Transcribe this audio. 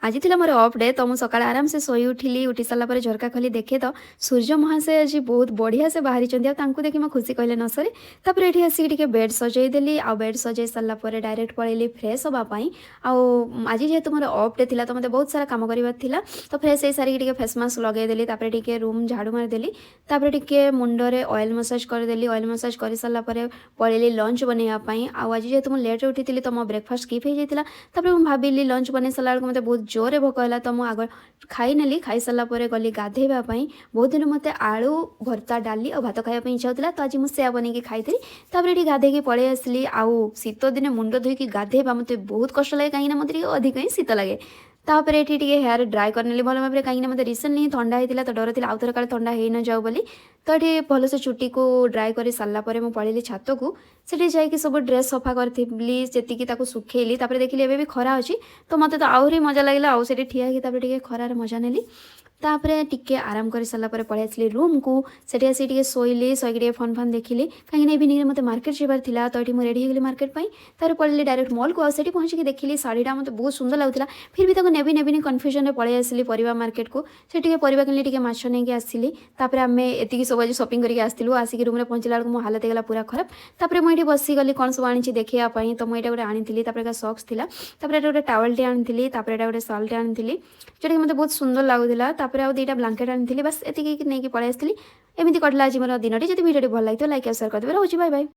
आज थी more of day तो मुझे सका आराम से शोई उठिली उठी सारापर झरका खोली देखे तो सूर्य महाशय आज बहुत बढ़िया से बाहरी देखी मैं खुशी कहले न सरे तापर ये आसिक बेड सजईदेली आ बेड सजई सारापर डायरेक्ट पलैली फ्रेश हाँपाई आज जेहेतु मोर अफ डे था तो मतलब बहुत सारा कम करार तो फ्रेश हो सारिक फेस मास्क लगेदेली रूम झाड़ू मारिदेली टे मुंडे ऑयल मसाज करदेली ऑयल मसाज कर सारापर पलैली लंच बनवाई आज जेहेतु मुझे लेट्रे उठी तो मो ब्रेकफास्ट स्किप हो जाता भाविली लंच बन सारा मतलब बहुत जोरे भोक है तो मुझे आग खाई खाई सारापर गली गाधेवाई बहुत दिन मत आलू भर्ता डाली और भात खायापी इच्छा होता तो आज मुझे बनई खाई ये गाधे पलि आसली आउ शीत दिन मुंड धोईकी गाधेवा मत बहुत कष्ट लगे कहीं मत अधिक ही शीत लगे तापर ये हेयर ड्राए करने भल भाव में कहीं मत रिसेंटली थंडा होता तो डर थी आउ थे काले थंडा हो न जाऊ बोली तो ये भलसे चुटी को ड्राए कर सारापर मुझे पलैली छात को सेठी जाइए सब ड्रेस सफा करी जी सुखेली देखिली एवं भी खरा अच्छी तो मत तो आहरी मजा लगे आउ से ठिया खरार मजा नेली तापर टिके आराम कर सारापर पलि आसली रूम को सेठी आसी शोली शोक फोन फान देखिली कहीं इवनिंग मत मार्केट जबार था तो ये मुझे रेडी होगली मार्केट तार पलि डायरेक्ट मॉल को आसी पहुँची देखिली शाढ़ीटा मतलब बहुत सुंदर लगुला फिर भी नेबी नेबिनी कन्फ्यूजन पलि आसली परिवा मार्केट को से परिवा किनली माछ नहीं आसली तापर आम एति सब आज शॉपिंग करके आसलु आसिक रूम में पहुँचला बेलू मो हालत होगा पूरा खराब तापर मुझे बसीगली कौन सब आनी देखापी तो मुझे गोटे आनी सक्स था गोटे टावलटे आनी गोटे सल्टे आनी जोटा मतलब बहुत सुंदर लगुला तापर आउ दुईटा ब्लांकेट आनी बस एति नहीं पलि आसली एमती कटला आज मोर दिन जब वीडियो भल लगे लाइक और शेयर करदे रोचे बाय बाय।